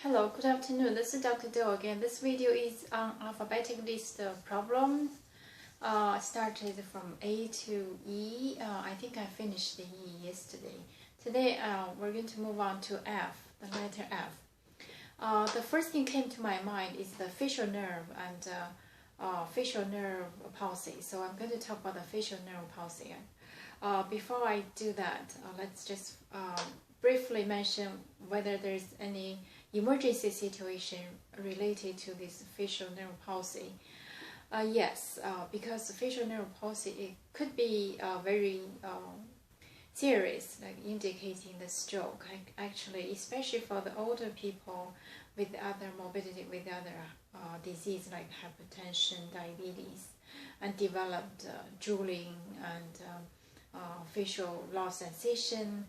Hello, good afternoon. This is Dr. Do again. This video is on alphabetic list problem. Started from A to E. I think I finished the E yesterday. Today we're going to move on to F, the letter F. The first thing came to my mind is the facial nerve and facial nerve palsy. So I'm going to talk about the facial nerve palsy. Before I do that, let's just briefly mention whether there's any emergency situation related to this facial nerve palsy. Yes, because facial nerve palsy, it could be very serious, like indicating the stroke. Actually, especially for the older people with other morbidity, with other disease like hypertension, diabetes, and developed drooling and facial loss sensation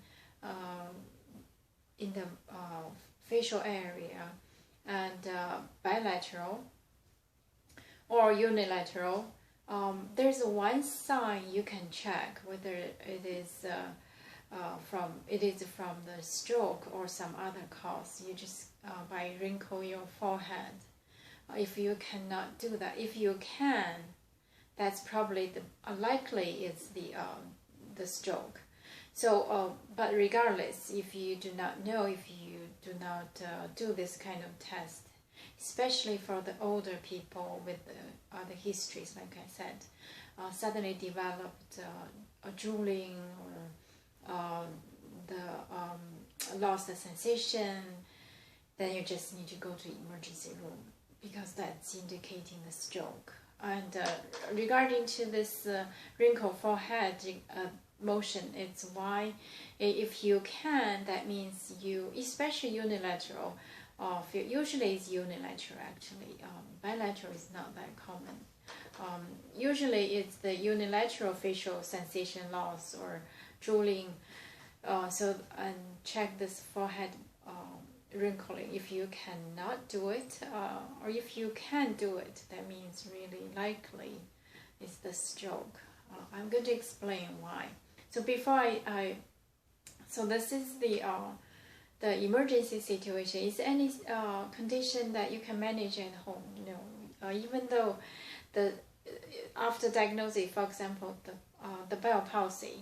in the facial area, and bilateral or unilateral. There's one sign you can check whether it is from the stroke or some other cause. You just by wrinkle your forehead. If you cannot do that, if you can, that's probably the likely it's the stroke. So, but regardless, if you do not know, if you do not do this kind of test, especially for the older people with other histories, like I said, suddenly developed a drooling or the lost the sensation, then you just need to go to emergency room because that's indicating the stroke. And regarding to this wrinkle forehead motion, it's why if you can, that means you, especially unilateral, usually it's unilateral actually, bilateral is not that common. Usually it's the unilateral facial sensation loss or drooling, and check this forehead wrinkling. If you cannot do it, or if you can do it, that means really likely it's the stroke. I'm going to explain why. So before so this is the emergency situation. Is any condition that you can manage at home? No. Even though after diagnosis, for example, the Bell palsy,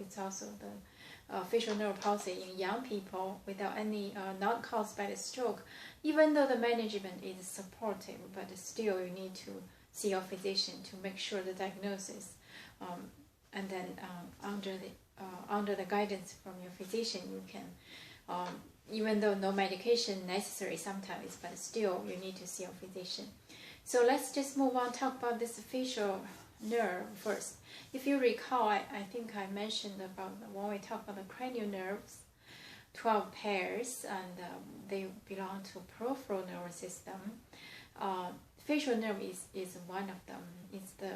it's also the facial nerve palsy in young people without any not caused by the stroke. Even though the management is supportive, but still you need to see your physician to make sure the diagnosis. And then under the guidance from your physician, you can, even though no medication necessary sometimes, but still you need to see your physician. So let's just move on, talk about this facial nerve first. If you recall, I think I mentioned about when we talk about the cranial nerves, 12 pairs, and they belong to peripheral nervous system. Facial nerve is one of them. It's the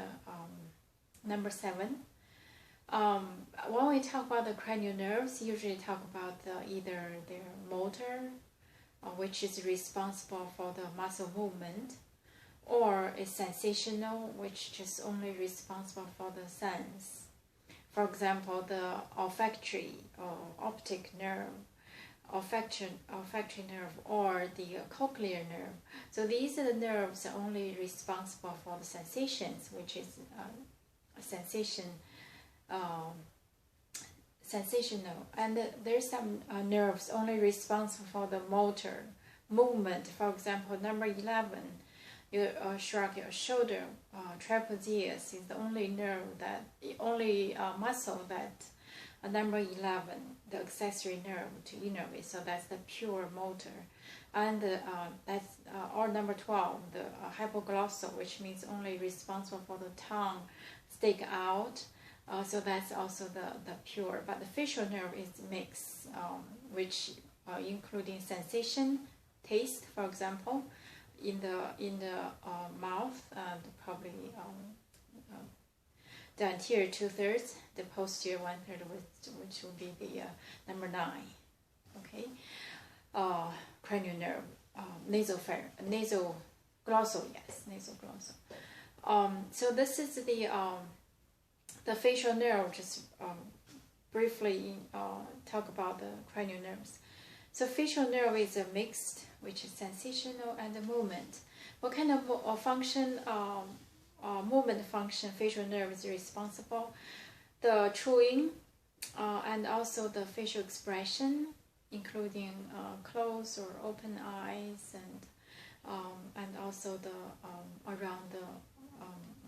number 7. When we talk about the cranial nerves, usually talk about either their motor, which is responsible for the muscle movement, or is sensational, which is only responsible for the sense. For example, the olfactory or optic nerve, olfactory nerve, or the cochlear nerve. So these are the nerves only responsible for the sensations, which is sensational, and there's some nerves only responsible for the motor movement. For example, number 11, you shrug your shoulder. Trapezius is the only nerve muscle that number 11, the accessory nerve to innervate. So that's the pure motor, and that's or number 12, the hypoglossal, which means only responsible for the tongue stick out. So that's also the pure, but the facial nerve is mixed, which including sensation, taste, for example, in the mouth, and probably the anterior 2/3, the posterior 1/3, which will be the number 9. Okay, cranial nerve, nasoglossal, yes, nasoglossal. So this is the facial nerve. Just briefly talk about the cranial nerves. So facial nerve is a mixed, which is sensational and movement. What kind of function, movement function facial nerve is responsible? The chewing and also the facial expression, including closed or open eyes, and also the around the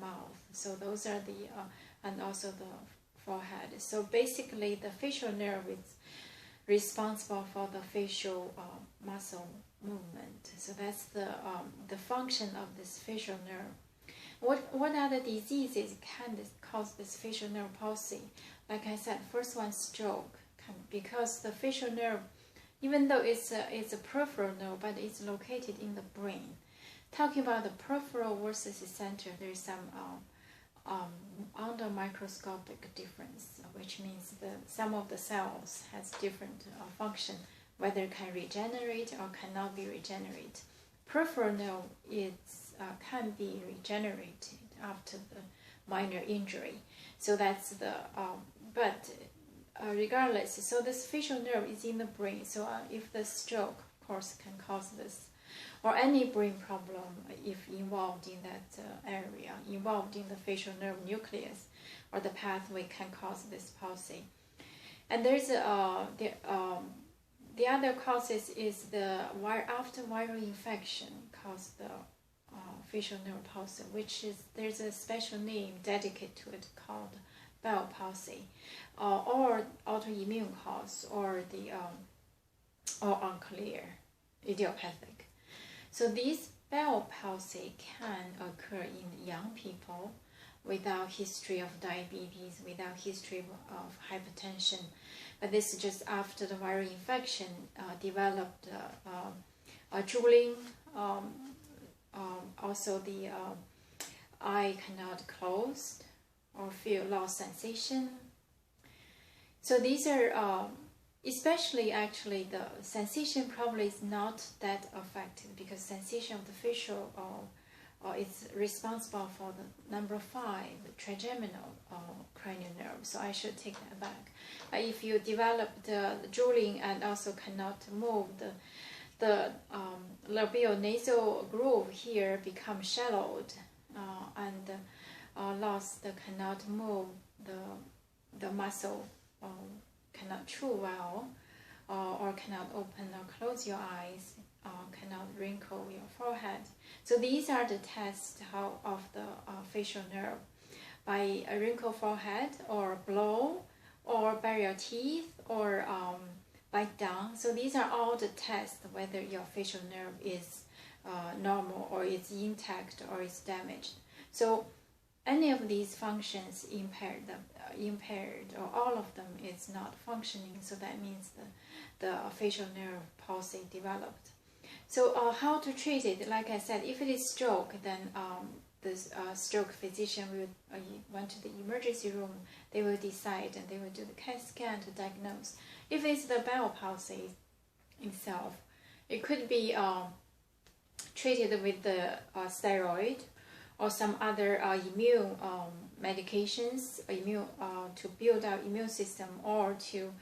mouth. So those are the and also the forehead. So basically, the facial nerve is responsible for the facial muscle movement. So that's the function of this facial nerve. What other diseases can cause this facial nerve palsy? Like I said, first one, stroke, because the facial nerve, even though it's a peripheral nerve, but it's located in the brain. Talking about the peripheral versus the center, there is some under microscopic difference, which means some of the cells has different function, whether it can regenerate or cannot be regenerated. Peripheral nerve can be regenerated after the minor injury. So that's the but regardless, so this facial nerve is in the brain. So if the stroke, of course, can cause this, or any brain problem if involved in that area, involved in the facial nerve nucleus or the pathway, can cause this palsy. And there's the other causes is after viral infection cause the facial nerve palsy, which is, there's a special name dedicated to it called Bell palsy, or autoimmune cause, or or unclear idiopathic. So this Bell palsy can occur in young people without history of diabetes, without history of hypertension, but this is just after the viral infection developed drooling, also the eye cannot close or feel lost sensation. So these are especially, actually, the sensation probably is not that affected, because sensation of the facial is responsible for the number 5, the trigeminal cranial nerve. So I should take that back. If you develop the drooling and also cannot move, the labial-nasal groove here becomes shallowed and lost, cannot move the muscle, cannot chew well, or cannot open or close your eyes, cannot wrinkle your forehead. So these are the tests of the facial nerve. By a wrinkle forehead, or blow, or bare your teeth, or bite down. So these are all the tests whether your facial nerve is normal, or it's intact, or it's damaged. So any of these functions impaired, or all of them is not functioning, so that means the facial nerve palsy developed. So how to treat it? Like I said, if it is stroke, then the stroke physician will went to the emergency room. They will decide, and they will do the CAT scan to diagnose. If it's the Bell palsy itself, it could be treated with the steroid or some other immune medications, to build our immune system, or to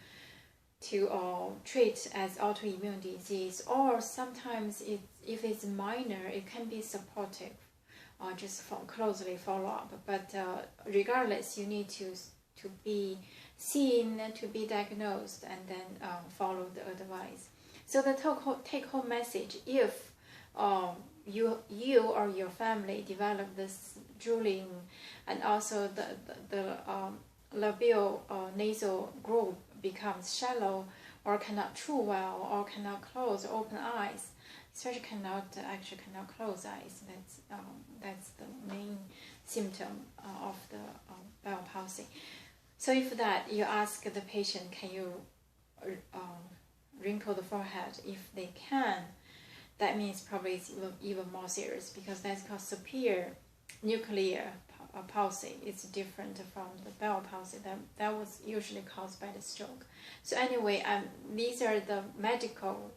treat as autoimmune disease. Or sometimes, if it's minor, it can be supportive, just closely follow up. But regardless, you need to be seen, to be diagnosed, and then follow the advice. So the take-home message: if you or your family develop this drooling, and also the labial-nasal groove becomes shallow, or cannot chew well, or cannot close or open eyes, especially cannot close eyes. That's the main symptom of the Bell palsy. So if that, you ask the patient, can you wrinkle the forehead? If they can, that means probably it's even more serious, because that's called superior nuclear palsy. It's different from the Bell palsy that was usually caused by the stroke. So anyway, these are the medical,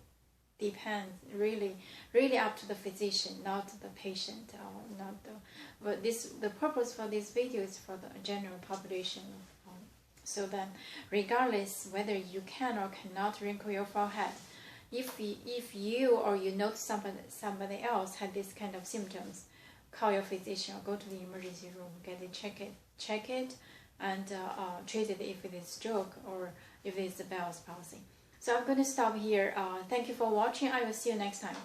depends really up to the physician, not the patient, but the purpose for this video is for the general population. So then, regardless whether you can or cannot wrinkle your forehead, If you or you notice somebody else had this kind of symptoms, call your physician or go to the emergency room, get it, check it, and treat it if it is stroke or if it's the Bell's palsy. So I'm going to stop here. Thank you for watching. I will see you next time.